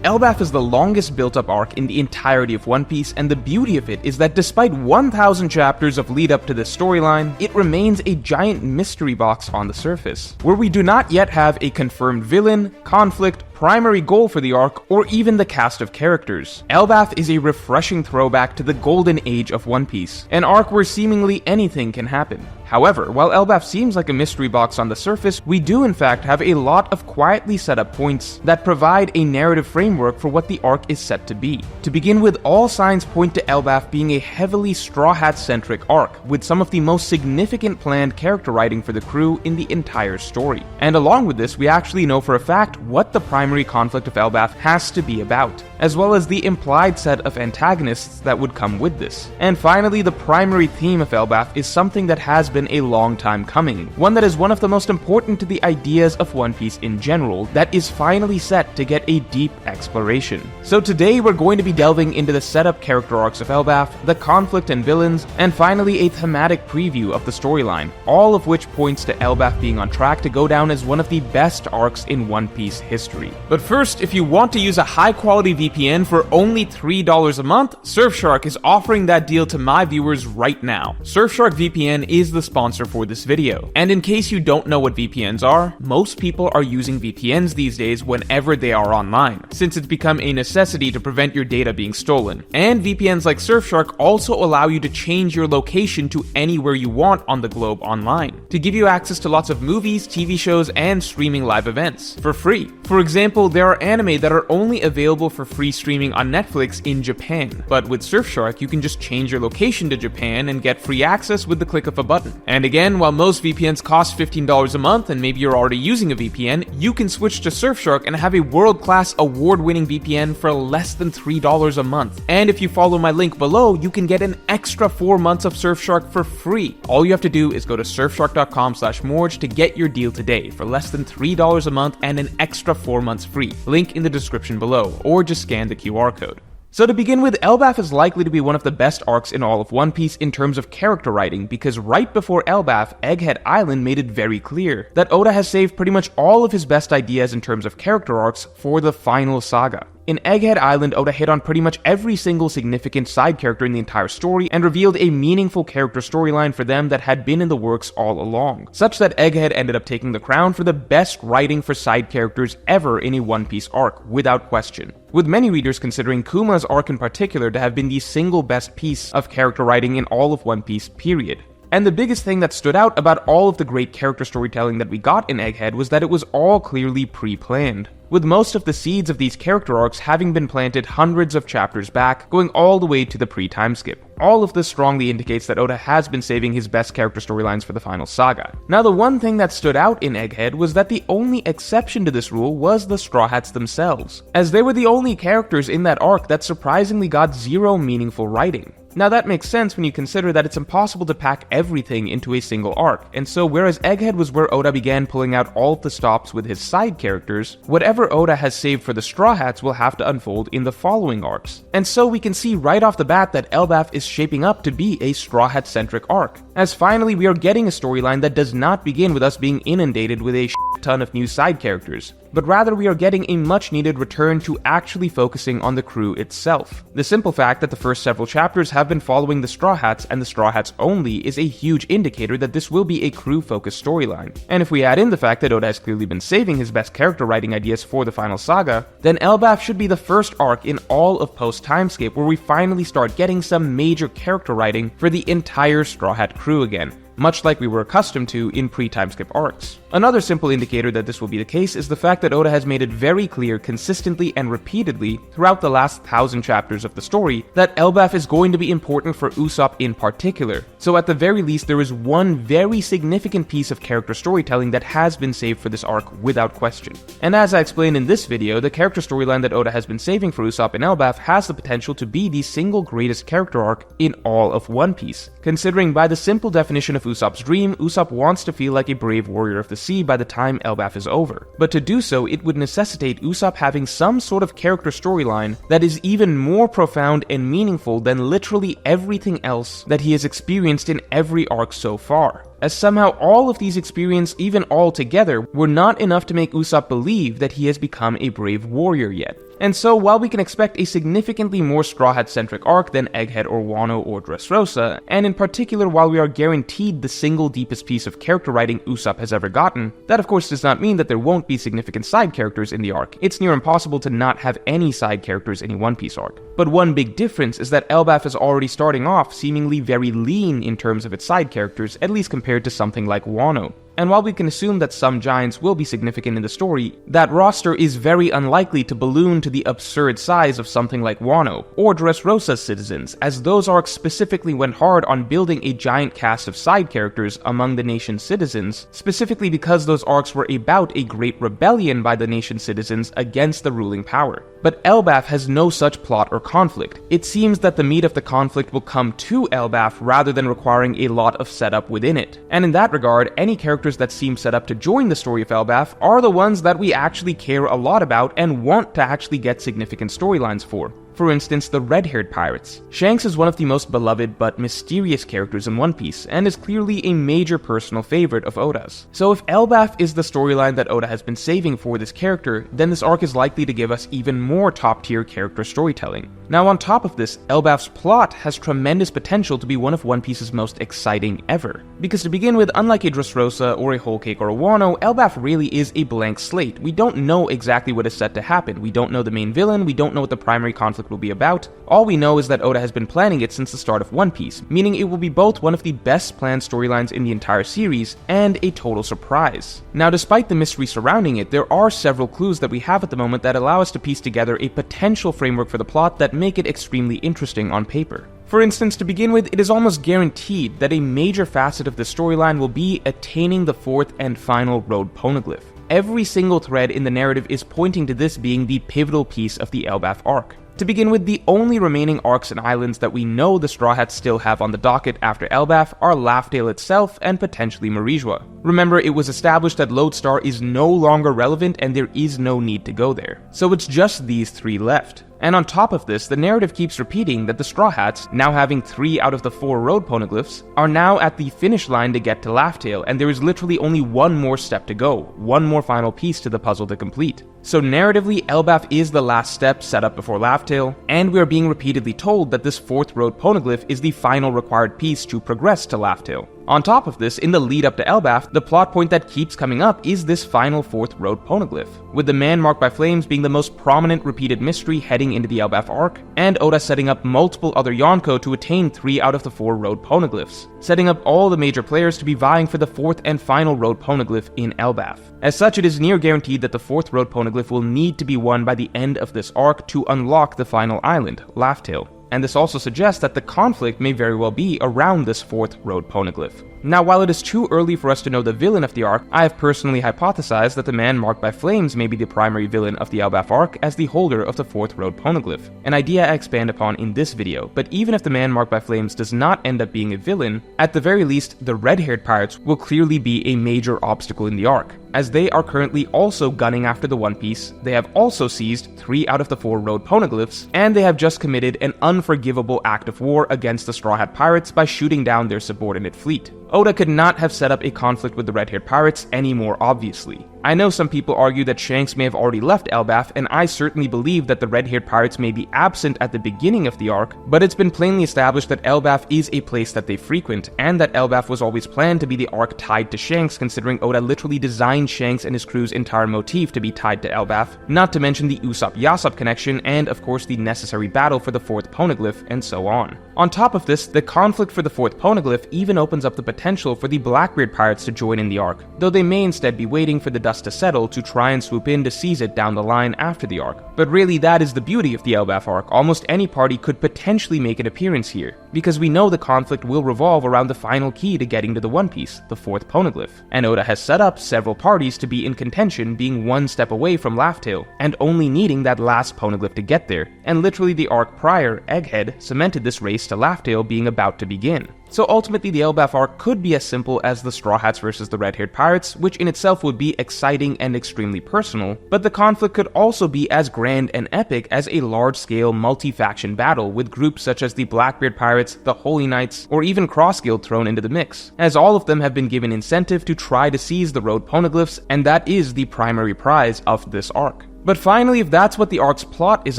Elbaf is the longest built-up arc in the entirety of One Piece, and the beauty of it is that despite 1,000 chapters of lead-up to this storyline, it remains a giant mystery box on the surface, where we do not yet have a confirmed villain, conflict, primary goal for the arc, or even the cast of characters. Elbaf is a refreshing throwback to the golden age of One Piece, an arc where seemingly anything can happen. However, while Elbaf seems like a mystery box on the surface, we do in fact have a lot of quietly set up points that provide a narrative framework for what the arc is set to be. To begin with, all signs point to Elbaf being a heavily Straw Hat-centric arc, with some of the most significant planned character writing for the crew in the entire story. And along with this, we actually know for a fact what the primary conflict of Elbaf has to be about, as well as the implied set of antagonists that would come with this. And finally, the primary theme of Elbaf is something that has been a long time coming, one that is one of the most important to the ideas of One Piece in general, that is finally set to get a deep exploration. So today we're going to be delving into the setup character arcs of Elbaf, the conflict and villains, and finally a thematic preview of the storyline, all of which points to Elbaf being on track to go down as one of the best arcs in One Piece history. But first, if you want to use a high quality VPN for only $3 a month, Surfshark is offering that deal to my viewers right now. Surfshark VPN is the sponsor for this video. And in case you don't know what VPNs are, most people are using VPNs these days whenever they are online, since it's become a necessity to prevent your data being stolen. And VPNs like Surfshark also allow you to change your location to anywhere you want on the globe online, to give you access to lots of movies, TV shows, and streaming live events for free. For example, there are anime that are only available for free streaming on Netflix in Japan, but with Surfshark you can just change your location to Japan and get free access with the click of a button. And again, while most VPNs cost $15 a month and maybe you're already using a VPN, you can switch to Surfshark and have a world-class award-winning VPN for less than $3 a month. And if you follow my link below, you can get an extra 4 months of Surfshark for free. All you have to do is go to surfshark.com/morge to get your deal today for less than $3 a month and an extra 4 months free. Link in the description below, or just scan the QR code. So to begin with, Elbaf is likely to be one of the best arcs in all of One Piece in terms of character writing, because right before Elbaf, Egghead Island made it very clear that Oda has saved pretty much all of his best ideas in terms of character arcs for the final saga. In Egghead Island, Oda hit on pretty much every single significant side character in the entire story and revealed a meaningful character storyline for them that had been in the works all along, such that Egghead ended up taking the crown for the best writing for side characters ever in a One Piece arc, without question, with many readers considering Kuma's arc in particular to have been the single best piece of character writing in all of One Piece, period. And the biggest thing that stood out about all of the great character storytelling that we got in Egghead was that it was all clearly pre-planned, with most of the seeds of these character arcs having been planted hundreds of chapters back, going all the way to the pre-time skip. All of this strongly indicates that Oda has been saving his best character storylines for the final saga. Now, the one thing that stood out in Egghead was that the only exception to this rule was the Straw Hats themselves, as they were the only characters in that arc that surprisingly got zero meaningful writing. Now that makes sense when you consider that it's impossible to pack everything into a single arc, and so whereas Egghead was where Oda began pulling out all of the stops with his side characters, whatever Oda has saved for the Straw Hats will have to unfold in the following arcs. And so we can see right off the bat that Elbaf is shaping up to be a Straw Hat-centric arc, as finally we are getting a storyline that does not begin with us being inundated with a ton of new side characters, but rather we are getting a much needed return to actually focusing on the crew itself. The simple fact that the first several chapters have been following the Straw Hats and the Straw Hats only is a huge indicator that this will be a crew-focused storyline. And if we add in the fact that Oda has clearly been saving his best character writing ideas for the final saga, then Elbaf should be the first arc in all of post-Timeskip where we finally start getting some major character writing for the entire Straw Hat crew again, much like we were accustomed to in pre-Timeskip arcs. Another simple indicator that this will be the case is the fact that Oda has made it very clear consistently and repeatedly throughout the last 1,000 chapters of the story that Elbaf is going to be important for Usopp in particular. So at the very least, there is one very significant piece of character storytelling that has been saved for this arc without question. And as I explained in this video, the character storyline that Oda has been saving for Usopp and Elbaf has the potential to be the single greatest character arc in all of One Piece, considering by the simple definition of Usopp's dream, Usopp wants to feel like a brave warrior of the sea by the time Elbaf is over. But to do so, it would necessitate Usopp having some sort of character storyline that is even more profound and meaningful than literally everything else that he has experienced in every arc so far, as somehow all of these experiences, even all together, were not enough to make Usopp believe that he has become a brave warrior yet. And so, while we can expect a significantly more Straw Hat-centric arc than Egghead or Wano or Dressrosa, and in particular while we are guaranteed the single deepest piece of character writing Usopp has ever gotten, that of course does not mean that there won't be significant side characters in the arc. It's near impossible to not have any side characters in a One Piece arc. But one big difference is that Elbaf is already starting off seemingly very lean in terms of its side characters, at least compared to something like Wano. And while we can assume that some giants will be significant in the story, that roster is very unlikely to balloon to the absurd size of something like Wano, or Dressrosa's citizens, as those arcs specifically went hard on building a giant cast of side characters among the nation's citizens, specifically because those arcs were about a great rebellion by the nation's citizens against the ruling power. But Elbaf has no such plot or conflict. It seems that the meat of the conflict will come to Elbaf rather than requiring a lot of setup within it. And in that regard, any characters that seem set up to join the story of Elbaf are the ones that we actually care a lot about and want to actually get significant storylines for. For instance, the red-haired pirates. Shanks is one of the most beloved but mysterious characters in One Piece, and is clearly a major personal favorite of Oda's. So if Elbaf is the storyline that Oda has been saving for this character, then this arc is likely to give us even more top-tier character storytelling. Now on top of this, Elbaf's plot has tremendous potential to be one of One Piece's most exciting ever. Because to begin with, unlike a Dressrosa or a Whole Cake or a Wano, Elbaf really is a blank slate. We don't know exactly what is set to happen. We don't know the main villain, we don't know what the primary conflict will be about. All we know is that Oda has been planning it since the start of One Piece, meaning it will be both one of the best planned storylines in the entire series and a total surprise. Now, despite the mystery surrounding it, there are several clues that we have at the moment that allow us to piece together a potential framework for the plot that make it extremely interesting on paper. For instance, to begin with, it is almost guaranteed that a major facet of the storyline will be attaining the fourth and final road poneglyph. Every single thread in the narrative is pointing to this being the pivotal piece of the Elbaf arc. To begin with, the only remaining arcs and islands that we know the Straw Hats still have on the docket after Elbaf are Laughdale itself and potentially Marijua. Remember, it was established that Lodestar is no longer relevant and there is no need to go there. So it's just these three left. And on top of this, the narrative keeps repeating that the Straw Hats, now having 3 out of the 4 road poneglyphs, are now at the finish line to get to Laughdale, and there is literally only one more step to go, one more final piece to the puzzle to complete. So narratively, Elbaf is the last step set up before Laughdale, and we are being repeatedly told that this 4th road poneglyph is the final required piece to progress to Laughdale. On top of this, in the lead up to Elbaf, the plot point that keeps coming up is this final 4th road poneglyph, with the man marked by flames being the most prominent repeated mystery heading into the Elbaf arc, and Oda setting up multiple other Yonko to attain 3 out of the 4 road poneglyphs, setting up all the major players to be vying for the 4th and final road poneglyph in Elbaf. As such, it is near guaranteed that the 4th road poneglyph will need to be won by the end of this arc to unlock the final island, Laughdale. And this also suggests that the conflict may very well be around this 4th road poneglyph. Now, while it is too early for us to know the villain of the arc, I have personally hypothesized that the man marked by flames may be the primary villain of the Elbaf arc as the holder of the 4th road poneglyph, an idea I expand upon in this video. But even if the man marked by flames does not end up being a villain, at the very least, the red-haired pirates will clearly be a major obstacle in the arc, as they are currently also gunning after the One Piece. They have also seized 3 out of the 4 road poneglyphs, and they have just committed an unforgivable act of war against the Straw Hat Pirates by shooting down their subordinate fleet. Oda could not have set up a conflict with the red-haired pirates any more obviously. I know some people argue that Shanks may have already left Elbaf, and I certainly believe that the red-haired pirates may be absent at the beginning of the arc, but it's been plainly established that Elbaf is a place that they frequent, and that Elbaf was always planned to be the arc tied to Shanks, considering Oda literally designed Shanks and his crew's entire motif to be tied to Elbaf, not to mention the Usopp-Yasopp connection, and of course the necessary battle for the 4th poneglyph, and so on. On top of this, the conflict for the 4th poneglyph even opens up the potential for the Blackbeard pirates to join in the arc, though they may instead be waiting for the dust to settle to try and swoop in to seize it down the line after the arc. But really, that is the beauty of the Elbaf arc. Almost any party could potentially make an appearance here, because we know the conflict will revolve around the final key to getting to the One Piece, the 4th poneglyph, and Oda has set up several parties to be in contention, being one step away from Laughdale, and only needing that last poneglyph to get there, and literally the arc prior, Egghead, cemented this race to Laughdale being about to begin. So ultimately, the Elbaf arc could be as simple as the Straw Hats versus the red-haired pirates, which in itself would be exciting and extremely personal, but the conflict could also be as grand and epic as a large-scale multi-faction battle with groups such as the Blackbeard pirates, the Holy Knights, or even Cross Guild thrown into the mix, as all of them have been given incentive to try to seize the road poneglyphs, and that is the primary prize of this arc. But finally, if that's what the arc's plot is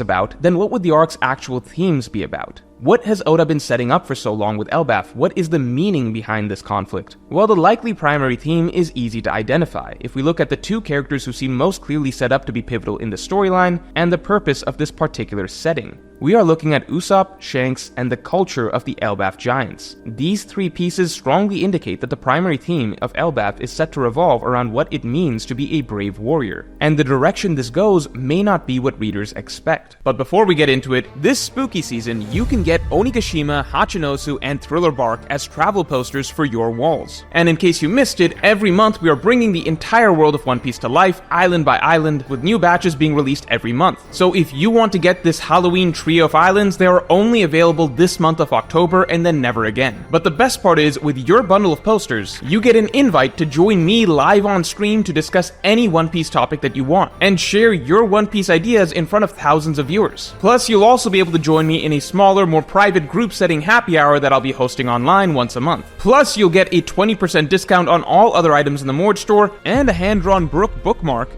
about, then what would the arc's actual themes be about? What has Oda been setting up for so long with Elbaf? What is the meaning behind this conflict? Well, the likely primary theme is easy to identify if we look at the two characters who seem most clearly set up to be pivotal in the storyline and the purpose of this particular setting. We are looking at Usopp, Shanks, and the culture of the Elbaf giants. These three pieces strongly indicate that the primary theme of Elbaf is set to revolve around what it means to be a brave warrior, and the direction this goes may not be what readers expect. But before we get into it, this spooky season you can get Onigashima, Hachinosu, and Thriller Bark as travel posters for your walls. And in case you missed it, every month we are bringing the entire world of One Piece to life, island by island, with new batches being released every month. So if you want to get this Halloween trio of islands, they are only available this month of October and then never again. But the best part is, with your bundle of posters, you get an invite to join me live on stream to discuss any One Piece topic that you want, and share your One Piece ideas in front of thousands of viewers. Plus, you'll also be able to join me in a smaller, more private group setting happy hour that I'll be hosting online once a month. Plus, you'll get a 20% discount on all other items in the Morge store, and a hand-drawn bookmark,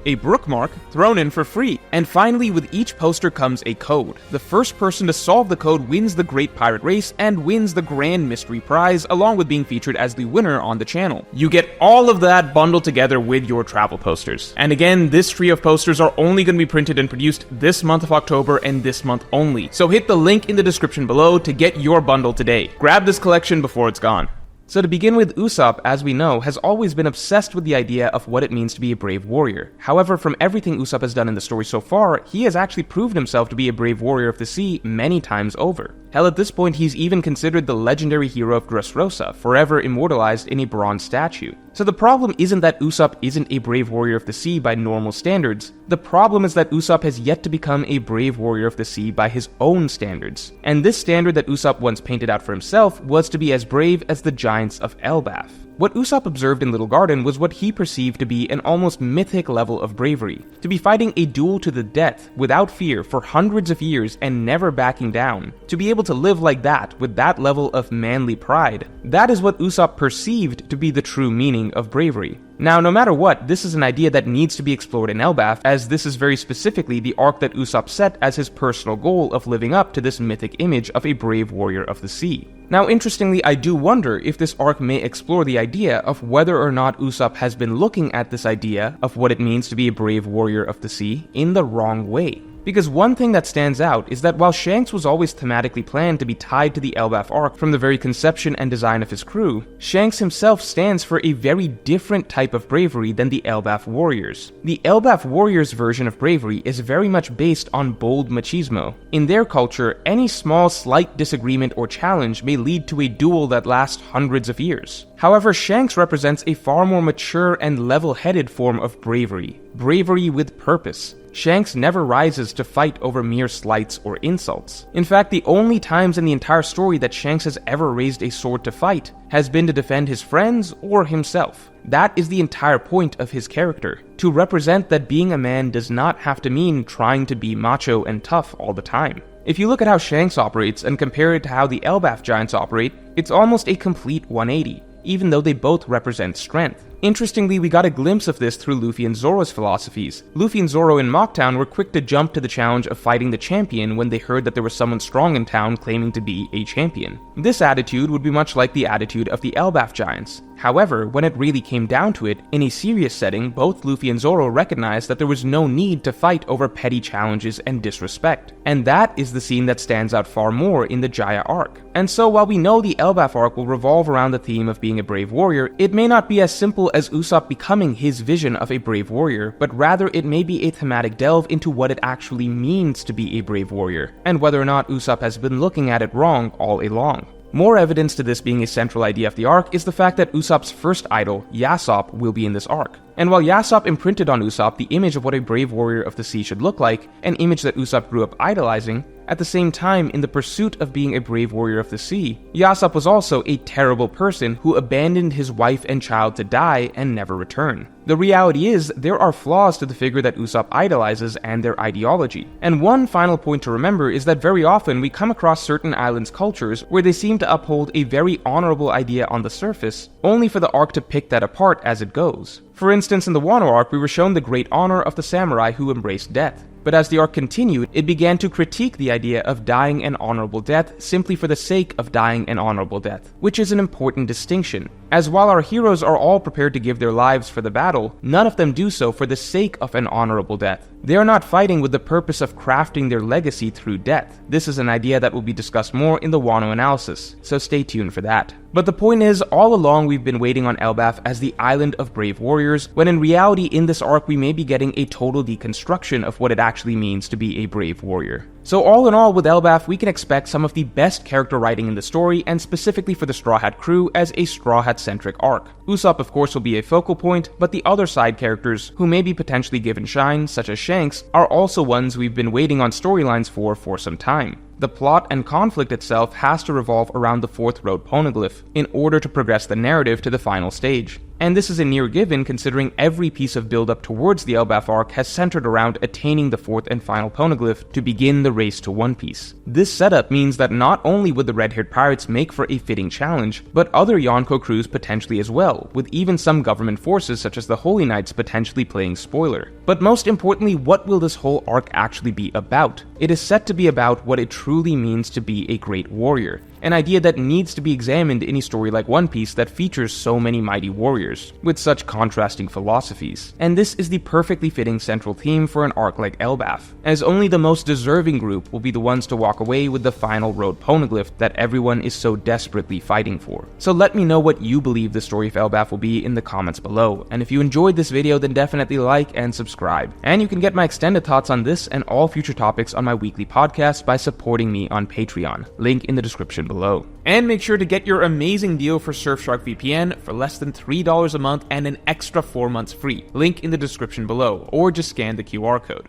thrown in for free. And finally, with each poster comes a code. The first person to solve the code wins the Great Pirate Race and wins the Grand Mystery Prize, along with being featured as the winner on the channel. You get all of that bundled together with your travel posters. And again, this trio of posters are only going to be printed and produced this month of October and this month only. So hit the link in the description below to get your bundle today. Grab this collection before it's gone. So to begin with, Usopp, as we know, has always been obsessed with the idea of what it means to be a brave warrior. However, from everything Usopp has done in the story so far, he has actually proved himself to be a brave warrior of the sea many times over. Hell, at this point, he's even considered the legendary hero of Dressrosa, forever immortalized in a bronze statue. So the problem isn't that Usopp isn't a brave warrior of the sea by normal standards. The problem is that Usopp has yet to become a brave warrior of the sea by his own standards. And this standard that Usopp once painted out for himself was to be as brave as the giants of Elbaf. What Usopp observed in Little Garden was what he perceived to be an almost mythic level of bravery. To be fighting a duel to the death without fear for hundreds of years and never backing down. To be able to live like that with that level of manly pride. That is what Usopp perceived to be the true meaning of bravery. Now, no matter what, this is an idea that needs to be explored in Elbaf, as this is very specifically the arc that Usopp set as his personal goal of living up to this mythic image of a brave warrior of the sea. Now, interestingly, I do wonder if this arc may explore the idea of whether or not Usopp has been looking at this idea of what it means to be a brave warrior of the sea in the wrong way. Because one thing that stands out is that while Shanks was always thematically planned to be tied to the Elbaf arc from the very conception and design of his crew, Shanks himself stands for a very different type of bravery than the Elbaf warriors. The Elbaf warriors' version of bravery is very much based on bold machismo. In their culture, any small slight disagreement or challenge may lead to a duel that lasts hundreds of years. However, Shanks represents a far more mature and level-headed form of bravery. Bravery with purpose. Shanks never rises to fight over mere slights or insults. In fact, the only times in the entire story that Shanks has ever raised a sword to fight has been to defend his friends or himself. That is the entire point of his character, to represent that being a man does not have to mean trying to be macho and tough all the time. If you look at how Shanks operates and compare it to how the Elbaf giants operate, it's almost a complete 180, even though they both represent strength. Interestingly, we got a glimpse of this through Luffy and Zoro's philosophies. Luffy and Zoro in Mocktown were quick to jump to the challenge of fighting the champion when they heard that there was someone strong in town claiming to be a champion. This attitude would be much like the attitude of the Elbaf giants. However, when it really came down to it, in a serious setting, both Luffy and Zoro recognized that there was no need to fight over petty challenges and disrespect. And that is the scene that stands out far more in the Jaya arc. And so while we know the Elbaf arc will revolve around the theme of being a brave warrior, it may not be as simple as Usopp becoming his vision of a brave warrior, but rather it may be a thematic delve into what it actually means to be a brave warrior, and whether or not Usopp has been looking at it wrong all along. More evidence to this being a central idea of the arc is the fact that Usopp's first idol, Yasopp, will be in this arc. And while Yasopp imprinted on Usopp the image of what a brave warrior of the sea should look like, an image that Usopp grew up idolizing, At the same time, in the pursuit of being a brave warrior of the sea, Yasopp was also a terrible person who abandoned his wife and child to die and never return. The reality is, there are flaws to the figure that Usopp idolizes and their ideology. And one final point to remember is that very often we come across certain islands' cultures where they seem to uphold a very honorable idea on the surface, only for the arc to pick that apart as it goes. For instance, in the Wano arc, we were shown the great honor of the samurai who embraced death. But as the arc continued, it began to critique the idea of dying an honorable death simply for the sake of dying an honorable death, which is an important distinction. As while our heroes are all prepared to give their lives for the battle, none of them do so for the sake of an honorable death. They are not fighting with the purpose of crafting their legacy through death. This is an idea that will be discussed more in the Wano analysis, so stay tuned for that. But the point is, all along we've been waiting on Elbaf as the island of brave warriors, when in reality in this arc we may be getting a total deconstruction of what it actually means to be a brave warrior. So all in all, with Elbaf, we can expect some of the best character writing in the story, and specifically for the Straw Hat crew as a Straw Hat-centric arc. Usopp of course will be a focal point, but the other side characters, who may be potentially given shine, such as Shanks, are also ones we've been waiting on storylines for some time. The plot and conflict itself has to revolve around the Fourth Road Poneglyph in order to progress the narrative to the final stage. And this is a near given considering every piece of build-up towards the Elbaf arc has centered around attaining the fourth and final Poneglyph to begin the race to One Piece. This setup means that not only would the red-haired pirates make for a fitting challenge, but other Yonko crews potentially as well, with even some government forces such as the Holy Knights potentially playing spoiler. But most importantly, what will this whole arc actually be about? It is set to be about what it truly means to be a great warrior, an idea that needs to be examined in a story like One Piece that features so many mighty warriors, with such contrasting philosophies. And this is the perfectly fitting central theme for an arc like Elbaf, as only the most deserving group will be the ones to walk away with the final road Poneglyph that everyone is so desperately fighting for. So let me know what you believe the story of Elbaf will be in the comments below, and if you enjoyed this video then definitely like and subscribe. And you can get my extended thoughts on this and all future topics on my weekly podcast by supporting me on Patreon, link in the description below. And make sure to get your amazing deal for Surfshark VPN for less than $3 a month and an extra 4 months free, link in the description below, or just scan the QR code.